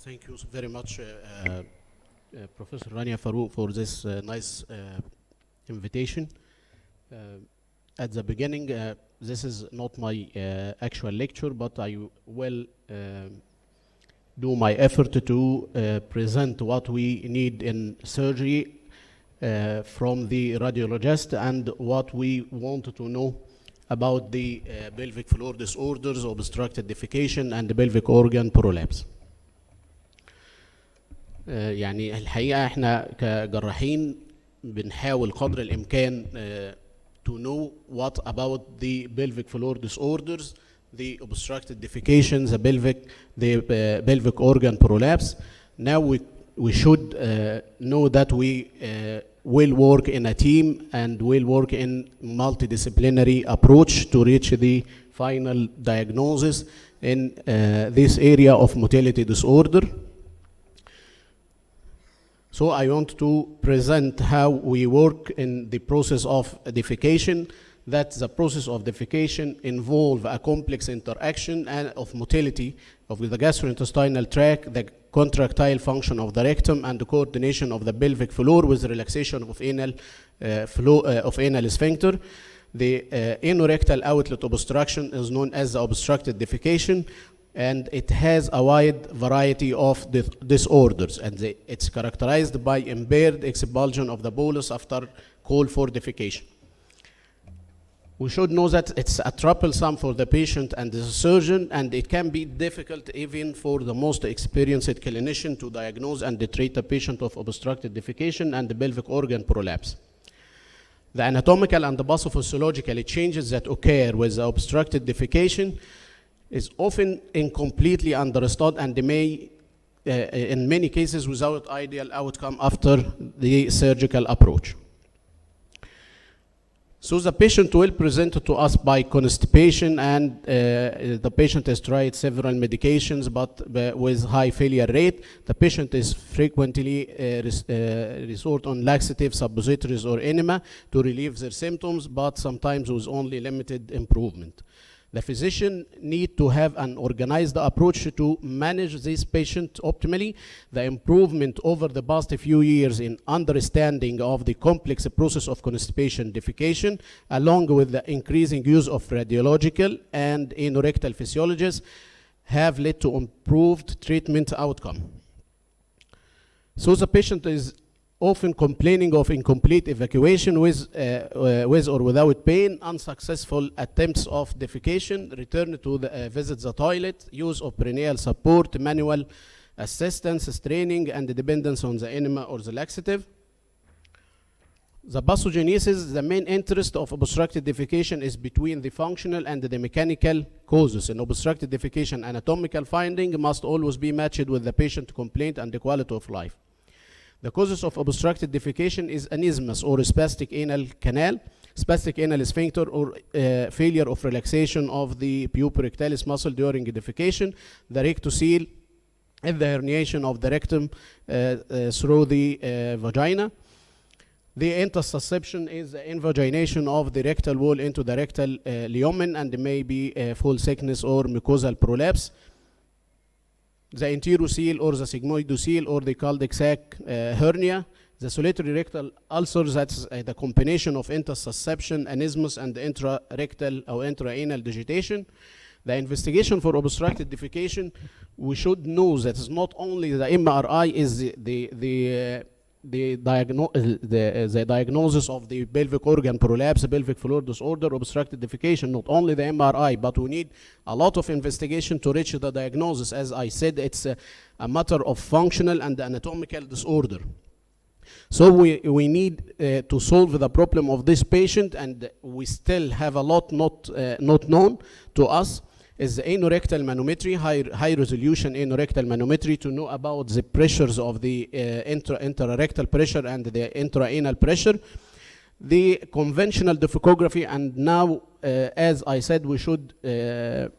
Thank you very much, Professor Rania Farouk, for this nice invitation. At the beginning, this is not my actual lecture, but I will do my effort to present what we need in surgery from the radiologist and what we want to know about the pelvic floor disorders, obstructed defecation, and the pelvic organ prolapse. يعني الحقيقة احنا كجراحين بنحاول قدر الإمكان to know what about the pelvic floor disorders, the obstructed defecation, the pelvic organ prolapse. Now we should know that we will work in a team and will work in multidisciplinary approach to reach the final diagnosis in this area of motility disorder. So I want to present how we work in the process of defecation. That the process of defecation involve a complex interaction of motility of the gastrointestinal tract, the contractile function of the rectum, and the coordination of the pelvic floor with relaxation of anal sphincter. The anorectal outlet obstruction is known as the obstructed defecation, and it has a wide variety of disorders, and it's characterized by impaired expulsion of the bolus after call for defecation. We should know that it's a troublesome for the patient and the surgeon, and it can be difficult even for the most experienced clinician to diagnose and treat a patient of obstructed defecation and the pelvic organ prolapse. The anatomical and the pathophysiological changes that occur with the obstructed defecation is often incompletely understood and may, in many cases, without ideal outcome after the surgical approach. So the patient will present to us by constipation, and the patient has tried several medications, but with high failure rate. The patient is frequently resort on laxative, suppositories, or enema to relieve their symptoms, but sometimes with only limited improvement. The physician need to have an organized approach to manage this patient optimally. The improvement over the past few years in understanding of the complex process of constipation defecation, along with the increasing use of radiological and anorectal physiologists, have led to improved treatment outcome. So the patient is often complaining of incomplete evacuation with or without pain, unsuccessful attempts of defecation, return to visit the toilet, use of perineal support, manual assistance, straining, and the dependence on the enema or the laxative. The pathogenesis, the main interest of obstructed defecation is between the functional and the mechanical causes. In obstructed defecation, anatomical finding must always be matched with the patient complaint and the quality of life. The causes of obstructed defecation is anismus or spastic anal canal, spastic anal sphincter, or failure of relaxation of the puborectalis muscle during defecation, the rectocele, and the herniation of the rectum through the vagina. The intussusception is the invagination of the rectal wall into the rectal lumen, and may be full thickness or mucosal prolapse. The enterocele or the sigmoidocele or the cul-de sac hernia, the solitary rectal ulcer, that's the combination of intussusception, anismus, and intrarectal or intraanal digitation. The investigation for obstructed defecation, we should know that it's not only the MRI is the diagnosis of the pelvic organ prolapse, pelvic floor disorder, obstructed defecation, not only the MRI, but we need a lot of investigation to reach the diagnosis. As I said, it's a matter of functional and anatomical disorder. So we need to solve the problem of this patient, and we still have a lot not known to us. Is the anorectal manometry, high resolution anorectal manometry, to know about the pressures of the intrarectal pressure and the intraanal pressure. The conventional defecography, and now, as I said, we should to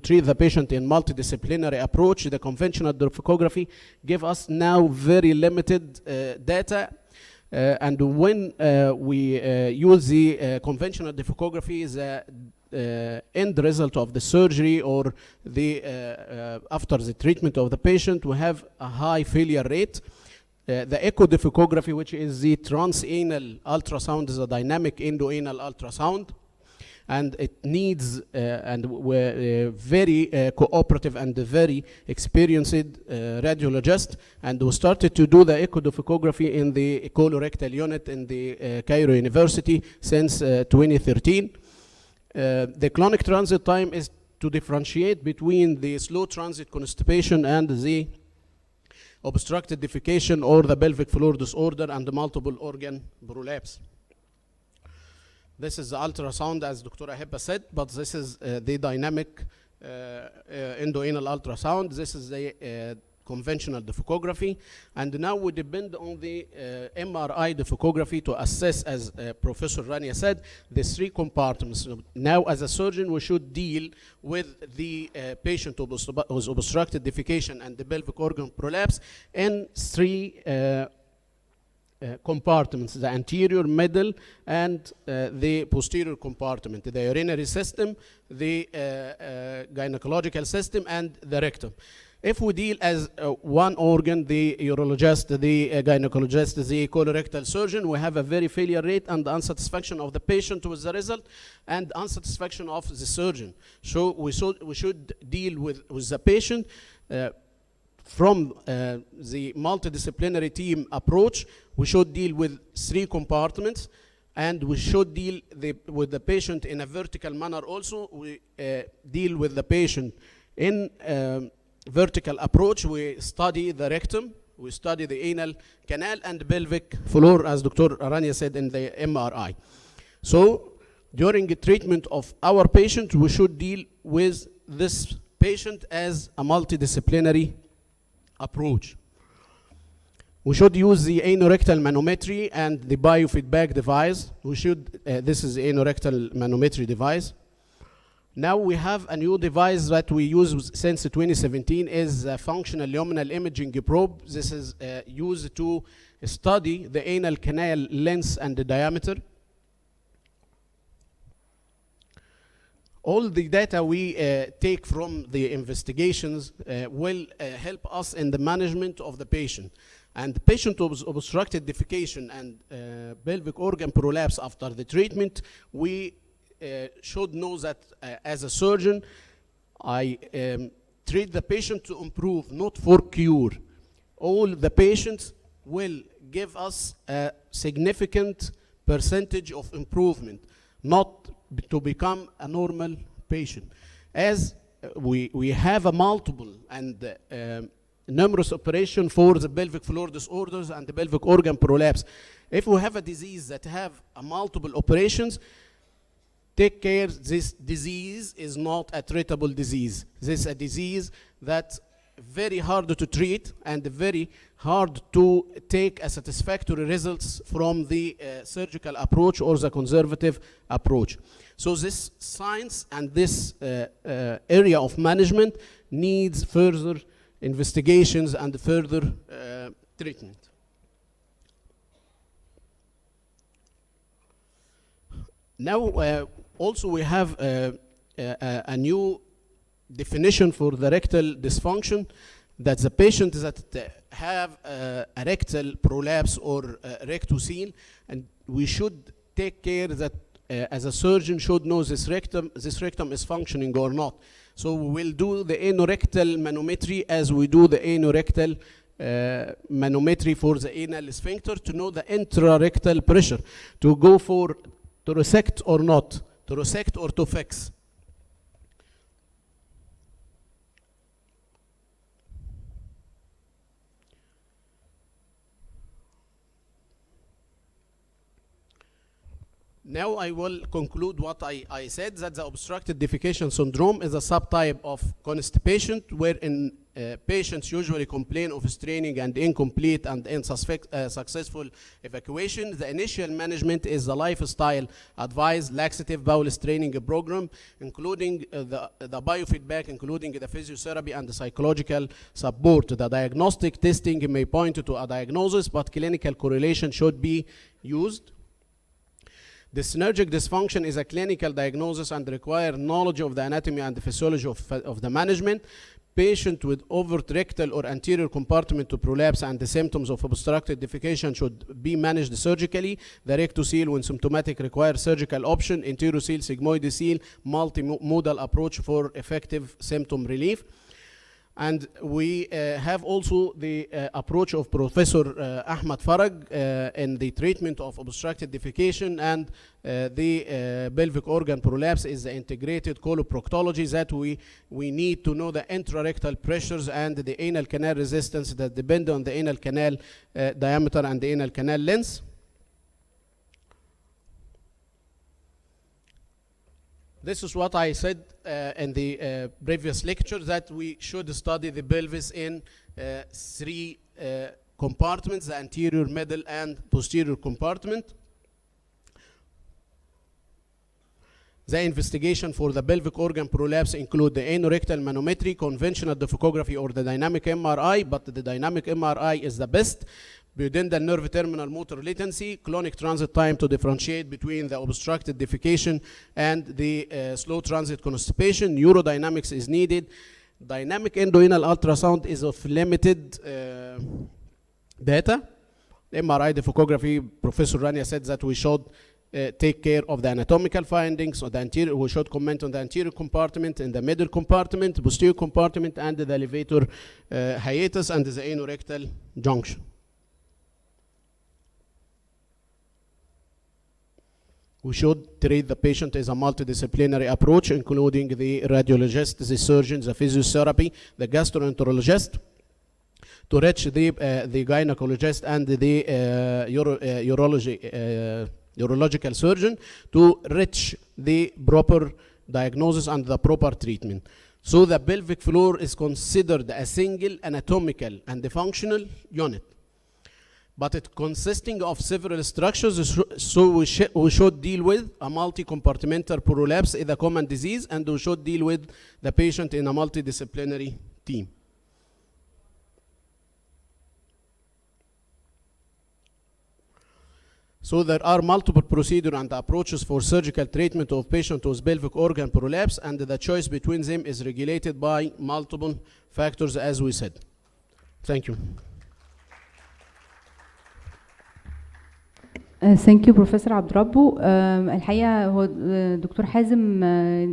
treat the patient in multidisciplinary approach. The conventional defecography give us now very limited data. And when we use the conventional defecography, end result of the surgery or the after the treatment of the patient, we have a high failure rate. The ecodefecography, which is the transanal ultrasound, is a dynamic endoanal ultrasound, and it needs and we're very cooperative and very experienced radiologist, and we started to do the ecodefecography in the colorectal unit in the Cairo University since 2013. The clonic transit time is to differentiate between the slow transit constipation and the obstructed defecation or the pelvic floor disorder and the multiple organ prolapse. This is the ultrasound, as Dr. Aheba said, but this is the dynamic endoanal ultrasound. This is the conventional defecography. And now we depend on the MRI defecography to assess, as Professor Rania said, the 3 compartments. Now, as a surgeon, we should deal with the patient who's obstructed defecation and the pelvic organ prolapse in 3 compartments: the anterior, middle, and the posterior compartment, the urinary system, the gynecological system, and the rectum. If we deal as one organ, the urologist, the gynecologist, the colorectal surgeon, we have a very failure rate and unsatisfaction of the patient with the result and unsatisfaction of the surgeon. So we should deal with the patient from the multidisciplinary team approach. We should deal with 3 compartments, and we should deal with the patient in a vertical manner also. We deal with the patient in vertical approach. We study the rectum, we study the anal canal and pelvic floor, as Dr. Aranya said in the MRI. So during the treatment of our patient, we should deal with this patient as a multidisciplinary approach. We should use the anorectal manometry and the biofeedback device. This is the anorectal manometry device. Now we have a new device that we use since 2017, is a functional luminal imaging probe. This is used to study the anal canal length and the diameter. All the data we take from the investigations will help us in the management of the patient. And the patient with obstructed defecation and pelvic organ prolapse after the treatment, we should know that as a surgeon, I treat the patient to improve, not for cure. All the patients will give us a significant percentage of improvement, not to become a normal patient. As we have a multiple and numerous operation for the pelvic floor disorders and the pelvic organ prolapse. If we have a disease that have a multiple operations, take care, this disease is not a treatable disease. This is a disease that's very hard to treat and very hard to take a satisfactory results from the surgical approach or the conservative approach. So this science and this area of management needs further investigations and further treatment. Now, also we have a new definition for the rectal dysfunction, that the patient that have a rectal prolapse or rectocele, and we should take care that as a surgeon should know this rectum is functioning or not. So we will do the anorectal manometry as we do the anorectal manometry for the anal sphincter to know the intrarectal pressure, to go for to resect or not, to resect or to fix. Now I will conclude what I said, that the obstructed defecation syndrome is a subtype of constipation wherein patients usually complain of straining and incomplete and unsuccessful evacuation. The initial management is the lifestyle advised laxative bowel straining program, including the biofeedback, including the physiotherapy and the psychological support. The diagnostic testing may point to a diagnosis, but clinical correlation should be used. The synergic dysfunction is a clinical diagnosis and require knowledge of the anatomy and the physiology of the management. Patient with overt rectal or anterior compartment to prolapse and the symptoms of obstructed defecation should be managed surgically. The rectocele, when symptomatic, require surgical option. Enterocele, sigmoidocele, multimodal approach for effective symptom relief. And we have also the approach of Professor Ahmad Farag in the treatment of obstructed defecation and the pelvic organ prolapse is the integrated coloproctology that we need to know the intrarectal pressures and the anal canal resistance that depend on the anal canal diameter and the anal canal length. This is what I said in the previous lecture, that we should study the pelvis in three compartments, the anterior, middle, and posterior compartment. The investigation for the pelvic organ prolapse include the anorectal manometry, conventional defecography, or the dynamic MRI, but the dynamic MRI is the best. Pudendal nerve terminal motor latency, colonic transit time to differentiate between the obstructed defecation and the slow transit constipation. Neurodynamics is needed. Dynamic endoanal ultrasound is of limited data. MRI defecography, Professor Rania said that we should take care of the anatomical findings. So the anterior, we should comment on the anterior compartment, and the middle compartment, posterior compartment, and the elevator hiatus and the anorectal junction. We should treat the patient as a multidisciplinary approach, including the radiologist, the surgeon, the physiotherapy, the gastroenterologist, to reach the gynecologist and the urological surgeon to reach the proper diagnosis and the proper treatment. So the pelvic floor is considered a single anatomical and functional unit, but it consisting of several structures, so we should deal with a multi-compartmental prolapse is a common disease, and we should deal with the patient in a multidisciplinary team. So there are multiple procedures and approaches for surgical treatment of patients with pelvic organ prolapse, and the choice between them is regulated by multiple factors, as we said. Thank you. ثانك يو بروفيسور عبد ربه. الحقيقه هو دكتور حازم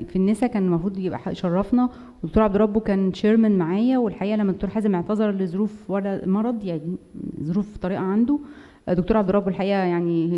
في النسا كان المفروض يبقى يشرفنا، ودكتور عبد ربه كان شيرمان معايا، والحقيقه لما الدكتور حازم اعتذر لظروف مرض، يعني ظروف طارئه عنده، دكتور عبد ربه الحقيقه يعني